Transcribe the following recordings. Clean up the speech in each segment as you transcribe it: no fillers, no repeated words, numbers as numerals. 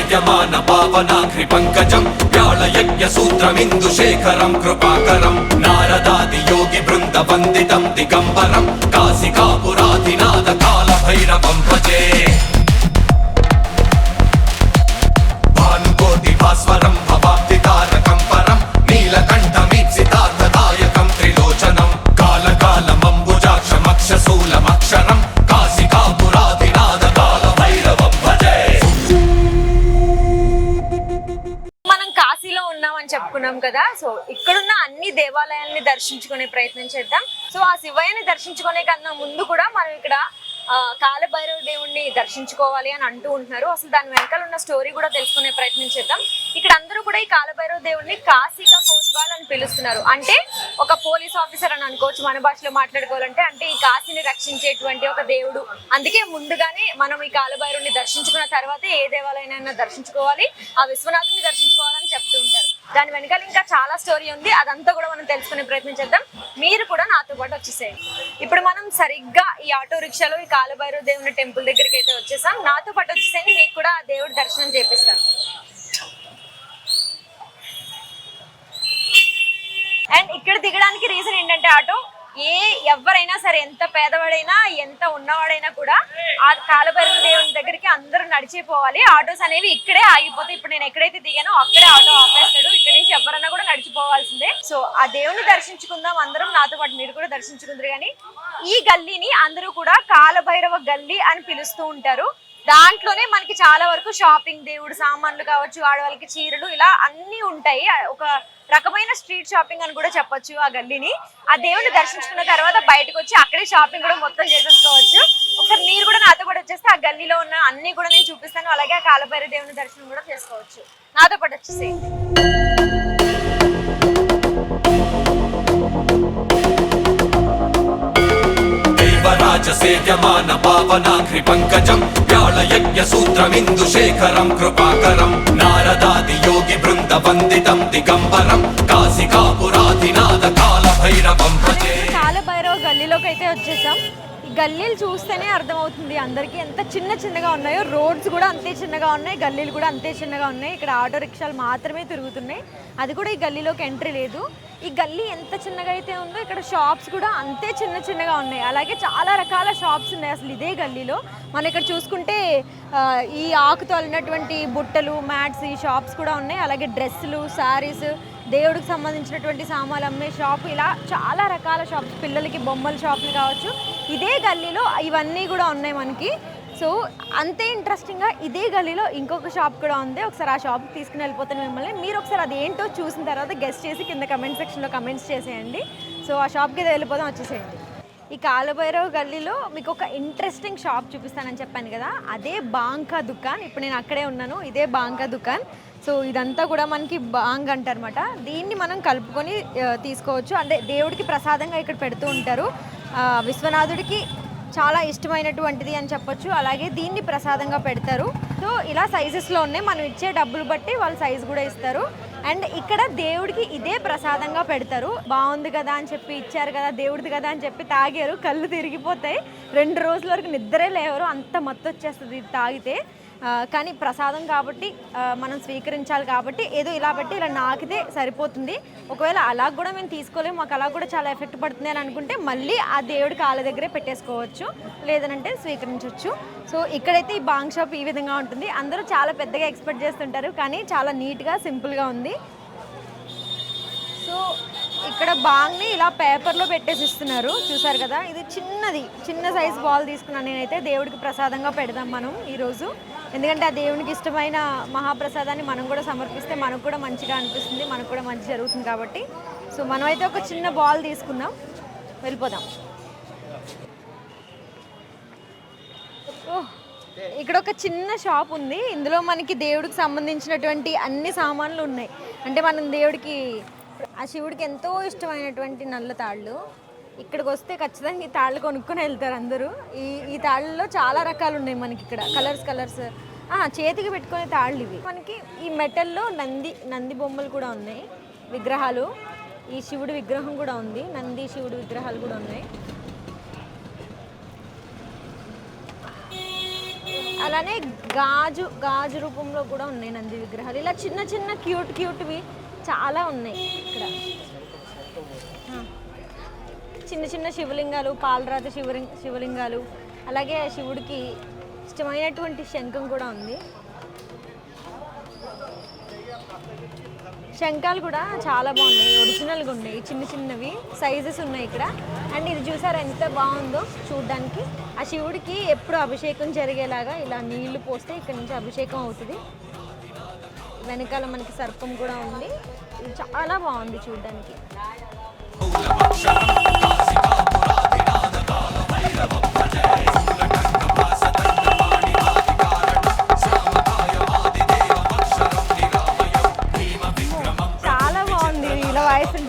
సేద్యమాన పావనాఘ్రి పంకజం వ్యాళయజ్ఞ సూత్రమిందుశేఖరం కృపాకరం నారదాది యోగి బృంద వందితం దిగంబరం కాశికాపురాధినాథ కాల భైరవం భజే భానుకోటి భాస్వరం భవాబ్ది తారకం పరం నీలకంఠమీప్సితార్థదాయకం త్రిలోచనం కాలకాలమంబుజాక్షమక్షశూలమక్షరం కాశికాపురాధినాథ కాల భైరవం భజే. మనం కాశీలో ఉన్నామని చెప్పుకున్నాం కదా, సో ఇక్కడున్న అన్ని దేవాలయాల్ని దర్శించుకునే ప్రయత్నం చేద్దాం. సో ఆ శివయ్యని దర్శించుకునే కన్నా ముందు కూడా మనం ఇక్కడ కాలభైరవ దేవుణ్ణి దర్శించుకోవాలి అని అంటూ ఉంటున్నారు. అసలు దాని వెనకాల ఉన్న స్టోరీ కూడా తెలుసుకునే ప్రయత్నం చేద్దాం. ఇక్కడ అందరూ కూడా ఈ కాలభైరవ దేవుణ్ణి కాశీగా కోత్వాల్ అని పిలుస్తున్నారు. అంటే ఒక పోలీస్ ఆఫీసర్ అని అనుకోవచ్చు మన భాషలో మాట్లాడుకోవాలంటే. అంటే ఈ కాశీని రక్షించేటువంటి ఒక దేవుడు. అందుకే ముందుగానే మనం ఈ కాలభైరవుని దర్శించుకున్న తర్వాతే ఏ దేవాలయాన్ని దర్శించుకోవాలి, ఆ విశ్వనాథుని దర్శించుకోవాలని చెప్తూ ఉంటారు. దాని వెనకాల ఇంకా చాలా స్టోరీ ఉంది, అదంతా కూడా మనం తెలుసుకునే ప్రయత్నం చేద్దాం. మీరు కూడా నాతో పాటు వచ్చేసేయండి. ఇప్పుడు మనం సరిగ్గా ఈ ఆటో రిక్షాలో ఈ కాలభైరవ దేవుని టెంపుల్ దగ్గరికి అయితే వచ్చేసాం. నాతో పాటు వచ్చేసేయండి, మీకు కూడా ఆ దేవుడి దర్శనం చేపిస్తాను. అండ్ ఇక్కడ దిగడానికి రీజన్ ఏంటంటే ఆటో ఎవరైనా సరే, ఎంత పేదవాడైనా ఎంత ఉన్నవాడైనా కూడా ఆ కాలభైరవ దేవుని దగ్గరికి అందరూ నడిచిపోవాలి. ఆటోస్ అనేవి ఇక్కడే ఆగిపోతాయి. ఇప్పుడు నేను ఎక్కడైతే దిగానో అక్కడే ఆటో ఆపేస్తాడు. ఇక్కడ నుంచి ఎవరన్నా కూడా నడిచిపోవాల్సిందే. సో ఆ దేవుని దర్శించుకుందాం అందరం, నాతో పాటు మీరు కూడా దర్శించుకుందరు. కానీ ఈ గల్లీని అందరూ కూడా కాలభైరవ గల్లీ అని పిలుస్తూ ఉంటారు. దాంట్లోనే మనకి చాలా వరకు షాపింగ్, దేవుడు సామాన్లు కావచ్చు, ఆడవాళ్ళకి చీరలు, ఇలా అన్ని ఉంటాయి. ఒక రకమైన స్ట్రీట్ షాపింగ్ అని కూడా చెప్పొచ్చు ఆ గల్లీని. ఆ దేవుని దర్శించుకున్న తర్వాత బయటకు వచ్చి అక్కడే షాపింగ్ కూడా మొత్తం చేసేసుకోవచ్చు. ఒకసారి మీరు కూడా నాతో పాటు వచ్చేస్తే ఆ గల్లీలో ఉన్న అన్ని కూడా నేను చూపిస్తాను. అలాగే ఆ కాలభైరవ దేవుని దర్శనం కూడా చేసుకోవచ్చు. నాతో పాటు వచ్చేసేయండి. సేద్యమాన పావనాఘ్రి పంకజం వ్యాళయజ్ఞ సూత్రమిందుశేఖరం కృపాకరం నారదాది యోగి బృంద వందితం దిగంబరం కాశికాపురాధినాథ కాల భైరవం భజే. కాలభైరవ గల్లీలోకి అయితే వచ్చేసాం. ఈ గల్లీలు చూస్తేనే అర్థమవుతుంది అందరికీ ఎంత చిన్న చిన్నగా ఉన్నాయో. రోడ్స్ కూడా అంతే చిన్నగా ఉన్నాయి, గల్లీలు కూడా అంతే చిన్నగా ఉన్నాయి. ఇక్కడ ఆటో రిక్షాలు మాత్రమే తిరుగుతున్నాయి, అది కూడా ఈ గల్లీలోకి ఎంట్రీ లేదు. ఈ గల్లీ ఎంత చిన్నగా అయితే ఉందో ఇక్కడ షాప్స్ కూడా అంతే చిన్న చిన్నగా ఉన్నాయి. అలాగే చాలా రకాల షాప్స్ ఉన్నాయి అసలు ఇదే గల్లీలో. మనం ఇక్కడ చూసుకుంటే ఈ ఆకుతో అల్లినటువంటి బుట్టలు, మ్యాట్స్, ఈ షాప్స్ కూడా ఉన్నాయి. అలాగే డ్రెస్సులు, శారీస్, దేవుడికి సంబంధించినటువంటి సామాన్లు అమ్మే షాప్, ఇలా చాలా రకాల షాప్స్, పిల్లలకి బొమ్మల షాపులు కావచ్చు. ఇదే గల్లీలో ఇవన్నీ కూడా ఉన్నాయి మనకి. సో అంతే ఇంట్రెస్టింగ్గా ఇదే గల్లీలో ఇంకొక షాప్ కూడా ఉంది. ఒకసారి ఆ షాప్కి తీసుకుని వెళ్ళిపోతాను మిమ్మల్ని. మీరు ఒకసారి అది ఏంటో చూసిన తర్వాత గెస్ట్ చేసి కింద కమెంట్ సెక్షన్లో కమెంట్స్ చేసేయండి. సో ఆ షాప్కి వెళ్ళిపోదాం, వచ్చేసేయండి. ఈ కాలభైరవ గల్లీలో మీకు ఒక ఇంట్రెస్టింగ్ షాప్ చూపిస్తానని చెప్పాను కదా, అదే బాంకా దుకాన్. ఇప్పుడు నేను అక్కడే ఉన్నాను, ఇదే బాంకా దుకాన్. సో ఇదంతా కూడా మనకి బాంగ్ అంటారనమాట. దీన్ని మనం కలుపుకొని తీసుకోవచ్చు. అంటే దేవుడికి ప్రసాదంగా ఇక్కడ పెడుతూ ఉంటారు. విశ్వనాథుడికి చాలా ఇష్టమైనటువంటిది అని చెప్పొచ్చు. అలాగే దీన్ని ప్రసాదంగా పెడతారు. సో ఇలా సైజెస్లో ఉన్నాయి, మనం ఇచ్చే డబ్బులు బట్టి వాళ్ళు సైజు కూడా ఇస్తారు. అండ్ ఇక్కడ దేవుడికి ఇదే ప్రసాదంగా పెడతారు. బాగుంది కదా అని చెప్పి ఇచ్చారు కదా, దేవుడిది కదా అని చెప్పి తాగారు, కళ్ళు తిరిగిపోతాయి. 2 రోజుల వరకు నిద్రే లేవరు, అంత మత్తు వచ్చేస్తుంది ఇది తాగితే. కానీ ప్రసాదం కాబట్టి మనం స్వీకరించాలి కాబట్టి ఏదో ఇలా పెట్టి ఇలా నాకితే సరిపోతుంది. ఒకవేళ అలా కూడా మేము తీసుకోలేము, మాకు అలా కూడా చాలా ఎఫెక్ట్ పడుతుంది అని అనుకుంటే మళ్ళీ ఆ దేవుడి కాళ్ళ దగ్గరే పెట్టేసుకోవచ్చు, లేదనంటే స్వీకరించవచ్చు. సో ఇక్కడైతే ఈ బాంగ్ షాప్ ఈ విధంగా ఉంటుంది. అందరూ చాలా పెద్దగా ఎక్స్పెక్ట్ చేస్తుంటారు, కానీ చాలా నీట్గా సింపుల్గా ఉంది. సో ఇక్కడ బాంగ్ని ఇలా పేపర్లో పెట్టేసి ఇస్తున్నారు, చూసారు కదా. ఇది చిన్న సైజ్ బాల్ తీసుకున్నాను నేనైతే. దేవుడికి ప్రసాదంగా పెడదాం మనం ఈరోజు, ఎందుకంటే ఆ దేవునికి ఇష్టమైన మహాప్రసాదాన్ని మనం కూడా సమర్పిస్తే మనకు కూడా మంచిగా అనిపిస్తుంది, మనకు కూడా మంచి జరుగుతుంది కాబట్టి. సో మనమైతే ఒక చిన్న బాల్ తీసుకుందాం, వెళ్ళిపోదాం. ఇక్కడ ఒక చిన్న షాప్ ఉంది, ఇందులో మనకి దేవుడికి సంబంధించినటువంటి అన్ని సామాన్లు ఉన్నాయి. అంటే మనం దేవుడికి, ఆ శివుడికి ఎంతో ఇష్టమైనటువంటి నల్ల తాళ్ళు, ఇక్కడికి వస్తే ఖచ్చితంగా ఈ తాళ్ళు కొనుక్కొని వెళ్తారు అందరూ. ఈ తాళ్ళలో చాలా రకాలు ఉన్నాయి మనకి ఇక్కడ, కలర్స్. చేతికి పెట్టుకునే తాళ్ళు ఇవి. మనకి ఈ మెటల్లో నంది బొమ్మలు కూడా ఉన్నాయి, విగ్రహాలు. ఈ శివుడి విగ్రహం కూడా ఉంది, నంది శివుడి విగ్రహాలు కూడా ఉన్నాయి. అలానే గాజు రూపంలో కూడా ఉన్నాయి నంది విగ్రహాలు. ఇలా చిన్న చిన్న క్యూట్వి చాలా ఉన్నాయి ఇక్కడ. చిన్న చిన్న శివలింగాలు, పాలరాతి శివలింగాలు, అలాగే శివుడికి ఇష్టమైనటువంటి శంఖం కూడా ఉంది. శంఖాలు కూడా చాలా బాగున్నాయి, ఒరిజినల్గా ఉన్నాయి, చిన్నవి సైజెస్ ఉన్నాయి ఇక్కడ. అండ్ ఇది చూసారా ఎంత బాగుందో చూడడానికి. ఆ శివుడికి ఎప్పుడు అభిషేకం జరిగేలాగా ఇలా నీళ్లు పోస్తే ఇక్కడ నుంచి అభిషేకం అవుతుంది. వెనకాల మనకి సర్పం కూడా ఉంది. ఇది చాలా బాగుంది చూడడానికి.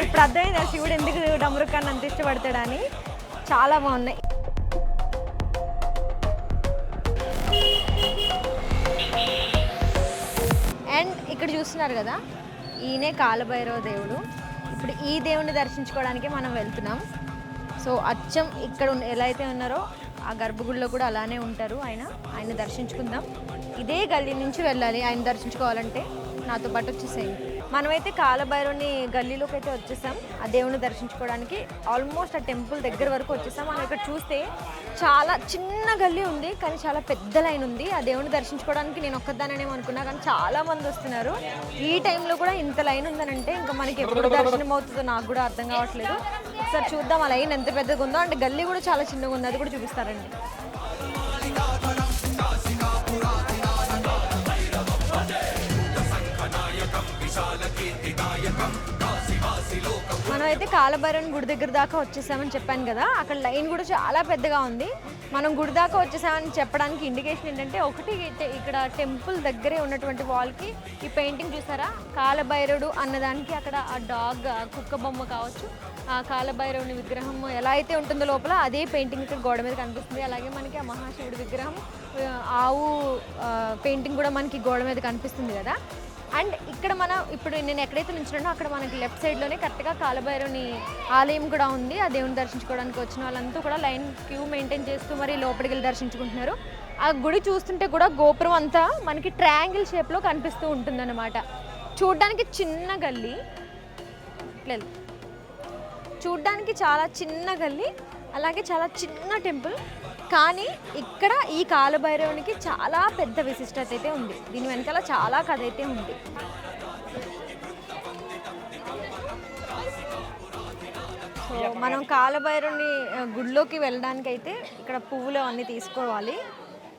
ఇప్పుడు అర్థమైంది శివుడు ఎందుకు డమరుకాన్ని అంత ఇష్టపడతాడని. చాలా బాగున్నాయి. అండ్ ఇక్కడ చూస్తున్నారు కదా, ఈయనే కాలభైరవ దేవుడు. ఇప్పుడు ఈ దేవుని దర్శించుకోవడానికి మనం వెళ్తున్నాం. సో అచ్చం ఇక్కడ ఎలా అయితే ఉన్నారో ఆ గర్భగుడిలో కూడా అలానే ఉంటారు. ఆయన దర్శించుకుందాం. ఇదే గల్లీ నుంచి వెళ్ళాలి ఆయన దర్శించుకోవాలంటే. నాతో పాటు వచ్చేసేయండి. మనమైతే కాలభైరవుని గల్లీలోకి అయితే వచ్చేసాం ఆ దేవుని దర్శించుకోవడానికి. ఆల్మోస్ట్ ఆ టెంపుల్ దగ్గర వరకు వచ్చేసాం. మనం ఇక్కడ చూస్తే చాలా చిన్న గల్లీ ఉంది, కానీ చాలా పెద్ద లైన్ ఉంది. ఆ దేవుని దర్శించుకోవడానికి నేను ఒక్కదానేమో అనుకున్నా, కానీ చాలా మంది వస్తున్నారు. ఈ టైంలో కూడా ఇంత లైన్ ఉందనంటే ఇంకా మనకి ఎప్పుడు దర్శనం అవుతుందో నాకు కూడా అర్థం కావట్లేదు. ఒకసారి చూద్దాం ఆ లైన్ ఎంత పెద్దగా ఉందో. అంటే గల్లీ కూడా చాలా చిన్నగా ఉంది, అది కూడా చూపిస్తారండి. మనమైతే కాలభైరవుని గుడి దగ్గర దాకా వచ్చేసామని చెప్పాను కదా. అక్కడ లైన్ కూడా చాలా పెద్దగా ఉంది. మనం గుడి దాకా వచ్చేసామని చెప్పడానికి ఇండికేషన్ ఏంటంటే, ఒకటి ఇక్కడ టెంపుల్ దగ్గరే ఉన్నటువంటి వాల్కి ఈ పెయింటింగ్ చూసారా, కాలభైరవుడు అన్నదానికి అక్కడ ఆ డాగ్ కుక్క బొమ్మ కావచ్చు, ఆ కాలభైరవుని విగ్రహం ఎలా అయితే ఉంటుందో లోపల అదే పెయింటింగ్ ఇక్కడ గోడ మీద కనిపిస్తుంది. అలాగే మనకి ఆ మహాశివుడి విగ్రహం ఆవు పెయింటింగ్ కూడా మనకి గోడ మీద కనిపిస్తుంది కదా. అండ్ ఇక్కడ ఇప్పుడు నేను ఎక్కడైతే నుంచున్నానో అక్కడ మనకి లెఫ్ట్ సైడ్లోనే కరెక్ట్గా కాలభైరవుని ఆలయం కూడా ఉంది. ఆ దేవుని దర్శించుకోవడానికి వచ్చిన వాళ్ళంతా కూడా లైన్ క్యూ మెయింటైన్ చేస్తూ మరి లోపలికి వెళ్ళి దర్శించుకుంటున్నారు. ఆ గుడి చూస్తుంటే కూడా గోపురం అంతా మనకి ట్రయాంగిల్ షేప్లో కనిపిస్తూ ఉంటుందన్నమాట. చూడ్డానికి చిన్న గల్లీ, చూడ్డానికి చాలా చిన్న గల్లీ, అలాగే చాలా చిన్న టెంపుల్. కానీ ఇక్కడ ఈ కాలభైరవునికి చాలా పెద్ద విశిష్టత అయితే ఉంది. దీని వెనకాల చాలా కథ అయితే ఉంది. సో మనం కాలభైరవుని గుడిలోకి వెళ్ళడానికి అయితే ఇక్కడ పువ్వులు అన్నీ తీసుకోవాలి.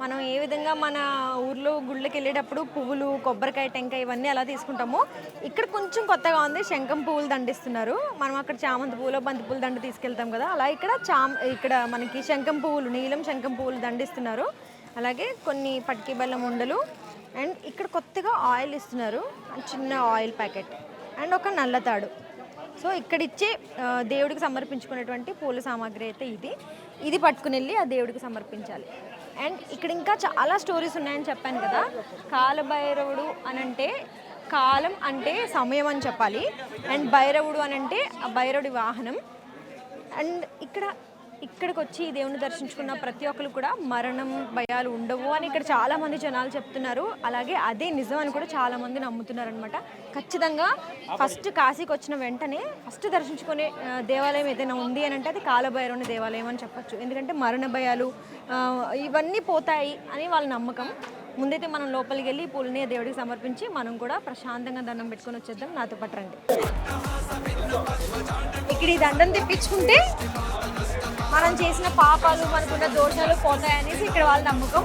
మనం ఏ విధంగా మన ఊర్లో గుళ్ళకి వెళ్ళేటప్పుడు పువ్వులు, కొబ్బరికాయ, టెంకాయ ఇవన్నీ అలా తీసుకుంటామో, ఇక్కడ కొంచెం కొత్తగా ఉంది. శంఖం పువ్వులు దండిస్తున్నారు. మనం అక్కడ చామంతి పువ్వులు, బంతి పూలు దండ తీసుకెళ్తాం కదా, అలా ఇక్కడ మనకి శంఖం పువ్వులు, నీలం శంఖం పువ్వులు దండిస్తున్నారు. అలాగే కొన్ని పట్కి బెల్లం ఉండలు. అండ్ ఇక్కడ కొత్తగా ఆయిల్ ఇస్తున్నారు, చిన్న ఆయిల్ ప్యాకెట్ అండ్ ఒక నల్లతాడు. సో ఇక్కడ ఇచ్చే దేవుడికి సమర్పించుకునేటువంటి పూల సామాగ్రి అయితే ఇది పట్టుకుని వెళ్ళి ఆ దేవుడికి సమర్పించాలి. అండ్ ఇక్కడ ఇంకా చాలా స్టోరీస్ ఉన్నాయని చెప్పాను కదా. కాలభైరవుడు అనంటే కాలం అంటే సమయం అని చెప్పాలి. అండ్ భైరవుడు అనంటే ఆ భైరవుడి వాహనం. అండ్ ఇక్కడికి వచ్చి దేవుని దర్శించుకున్న ప్రతి ఒక్కరు కూడా మరణం భయాలు ఉండవు అని ఇక్కడ చాలామంది జనాలు చెప్తున్నారు. అలాగే అదే నిజం అని కూడా చాలామంది నమ్ముతున్నారు అనమాట. ఖచ్చితంగా ఫస్ట్ కాశీకి వచ్చిన వెంటనే ఫస్ట్ దర్శించుకునే దేవాలయం ఏదైనా ఉంది అని అంటే అది కాలభైరవుని దేవాలయం అని చెప్పచ్చు. ఎందుకంటే మరణ భయాలు ఇవన్నీ పోతాయి అని వాళ్ళ నమ్మకం. ముందైతే మనం లోపలికి వెళ్ళి పూలని దేవుడికి సమర్పించి మనం కూడా ప్రశాంతంగా దండం పెట్టుకొని వచ్చేద్దాం. నాతో పాటు రండి. ఇక్కడ ఈ దండం తెప్పించుకుంటే మనం చేసిన పాపాలు, మనకున్న దోషాలు పోతాయనేసి ఇక్కడ వాళ్ళ నమ్మకం.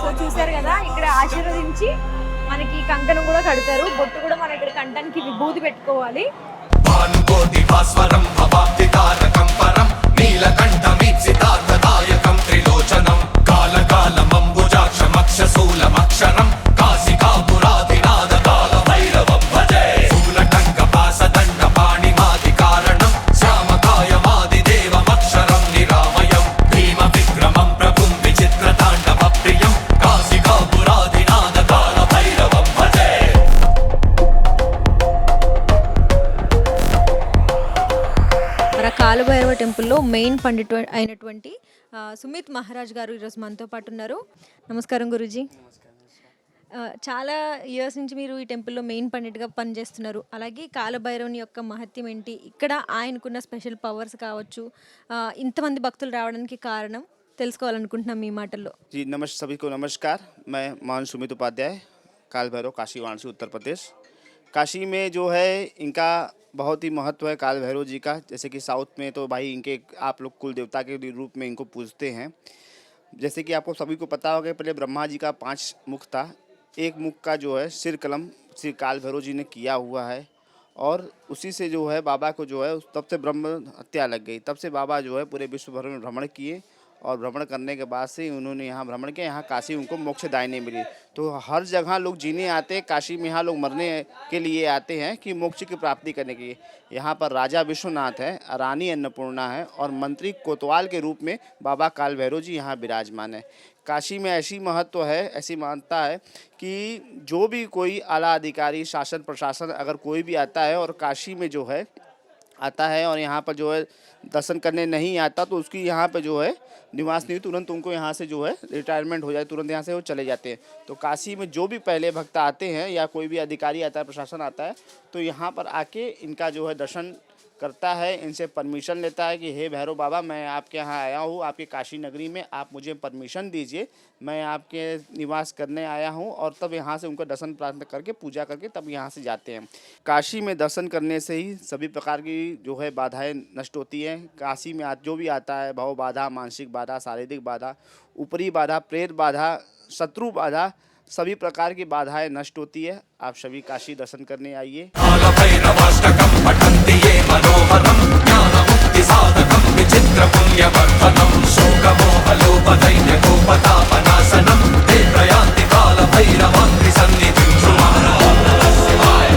సో చూసారు కదా, ఇక్కడ ఆశీర్వదించి మనకి కంకణం కూడా కడతారు. బొట్టు కూడా మన ఇక్కడ కంఠానికి విభూతి పెట్టుకోవాలి. భానుకోటి భాస్వరం భవాబ్ది తారకం పరం నీలకంఠమీప్సితార్థదాయకం త్రిలోచనం కాలకాలమంబుజాక్షమక్షశూలమక్షరం కాశికాపురాధినాథ కాల భైరవం భజే శూలటంకపాసదండ పాణిమాది కారణం శ్యామకాయమాదిదేవమక్షరం నిరామయం భీమ విక్రమం ప్రభుం విచిత్రతాండవ ప్రియం కాశికాపురాధినాథ కాల భైరవం భజే. మన కాలభైరవ టెంపుల్లో మెయిన్ పండిట్ అయినటువంటి సుమిత్ మహారాజ్ గారు ఈరోజు మనతో పాటు ఉన్నారు. నమస్కారం గురూజీ. చాలా ఇయర్స్ నుంచి మీరు ఈ టెంపుల్లో మెయిన్ పండిట్గా పనిచేస్తున్నారు. అలాగే కాలభైరవుని యొక్క మహత్యం ఏంటి, ఇక్కడ ఆయనకున్న స్పెషల్ పవర్స్ కావచ్చు, ఇంతమంది భక్తులు రావడానికి కారణం తెలుసుకోవాలనుకుంటున్నాం మీ మాటల్లో. जी सभी को नमस्कार. मैं मान सुमित उपाध्याय, काल भैरव काशी वाराणसी उत्तर प्रदेश. काशी में जो है इनका बहुत ही महत्व है काल भैरव जी का. जैसे कि साउथ में तो भाई इनके आप लोग कुल देवता के रूप में इनको पूजते हैं. जैसे कि आपको सभी को पता होगा, पहले ब्रह्मा जी का 5 मुख था. एक मुख का जो है सिर कलम श्री काल भैरव जी ने किया हुआ है और उसी से जो है बाबा को जो है तब से ब्रह्म हत्या लग गई. तब से बाबा जो है पूरे विश्व भर में भ्रमण किए और भ्रमण करने के बाद से उन्होंने यहाँ भ्रमण किया. यहाँ काशी उनको मोक्षदायिनी मिली. तो हर जगह लोग जीने आते हैं, काशी में यहाँ लोग मरने के लिए आते हैं कि मोक्ष की प्राप्ति करने के लिए. यहाँ पर राजा विश्वनाथ है, रानी अन्नपूर्णा है और मंत्री कोतवाल के रूप में बाबा काल भैरव जी यहाँ विराजमान है. काशी में ऐसी महत्व है, ऐसी मान्यता है कि जो भी कोई आला अधिकारी, शासन प्रशासन अगर कोई भी आता है और काशी में जो है आता है और यहाँ पर जो है दर्शन करने नहीं आता तो उसकी यहाँ पे जो है निवास नहीं, तुरंत उनको यहाँ से जो है रिटायरमेंट हो जाए, तुरंत यहाँ से वो चले जाते हैं. तो काशी में जो भी पहले भक्त आते हैं या कोई भी अधिकारी आता है, प्रशासन आता है, तो यहाँ पर आके इनका जो है दर्शन करता है, इनसे परमिशन लेता है कि हे भैरव बाबा, मैं आपके यहाँ आया हूँ, आपके काशी नगरी में आप मुझे परमिशन दीजिए, मैं आपके निवास करने आया हूँ. और तब यहाँ से उनका दर्शन प्राप्त करके पूजा करके तब यहाँ से जाते हैं. काशी में दर्शन करने से ही सभी प्रकार की जो है बाधाएं नष्ट होती हैं. काशी में जो भी आता है, भव बाधा, मानसिक बाधा, शारीरिक बाधा, ऊपरी बाधा, प्रेत बाधा, शत्रु बाधा, सभी प्रकार की बाधाएं नष्ट होती है. आप सभी काशी दर्शन करने आइए. कालभैरवाष्टकं पठन्ति ये मनोहरं ज्ञानमुक्तिसाधकं विचित्रपुण्यवर्धनं शोकमोहलोपदैन्यकोपतापनाशनं ते प्रयान्ति कालभैरवाङ्घ्रिसन्निधिं ध्रुवं. ॐ नमः शिवाय,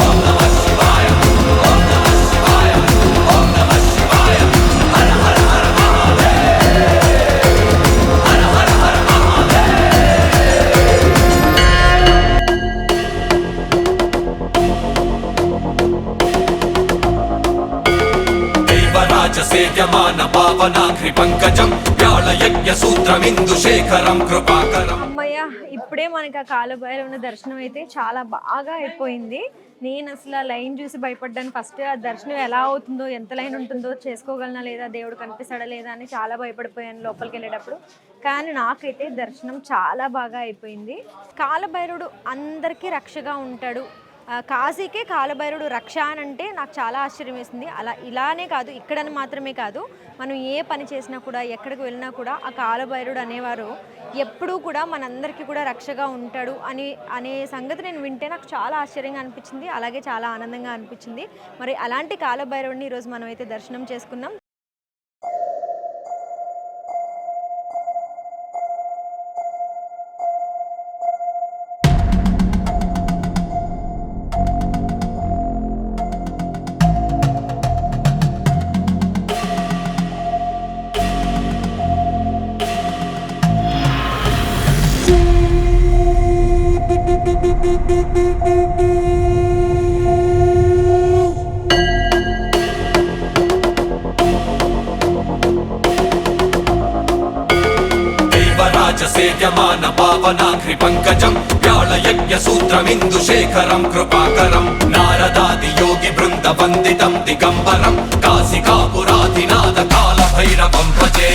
ॐ नमः शिवाय, ॐ नमः शिवाय, ॐ नमः शिवाय. हर हर हर महादेव, हर हर हर महादेव. सेव्यमान पावनाघ्रि पंकजं व्याळयज्ञ सूत्रमिन्दुशेखरं कृपाकरं. అమ్మయ్య, ఇప్పుడే మనకి ఆ కాలభైరవుని దర్శనం అయితే చాలా బాగా అయిపోయింది. నేను అసలు ఆ లైన్ చూసి భయపడ్డాను. ఫస్ట్ ఆ దర్శనం ఎలా అవుతుందో, ఎంత లైన్ ఉంటుందో, చేసుకోగలనా లేదా, దేవుడు కనిపిస్తాడా లేదా అని చాలా భయపడిపోయాను లోపలికి వెళ్ళేటప్పుడు. కానీ నాకైతే దర్శనం చాలా బాగా అయిపోయింది. కాలభైరవుడు అందరికీ రక్షగా ఉంటాడు. కాశీకే కాలభైరవుడు రక్ష అని అంటే నాకు చాలా ఆశ్చర్యం వేసింది. ఇలానే కాదు, ఇక్కడని మాత్రమే కాదు, మనం ఏ పని చేసినా కూడా, ఎక్కడికి వెళ్ళినా కూడా ఆ కాలభైరవుడు అనేవారు ఎప్పుడూ కూడా మనందరికీ కూడా రక్షగా ఉంటాడు అనే సంగతి నేను వింటే నాకు చాలా ఆశ్చర్యంగా అనిపించింది. అలాగే చాలా ఆనందంగా అనిపించింది. మరి అలాంటి కాలభైరవుడిని ఈరోజు మనం అయితే దర్శనం చేసుకున్నాం. सेव्यमान पावनाघ्रि पंकजं व्याळयज्ञ सूत्रमिन्दुशेखरं कृपाकरं नारदादि योगि वृन्द वन्दितं दिगम्बरं काशिकापुराधिनाथ कालभैरवं भजे.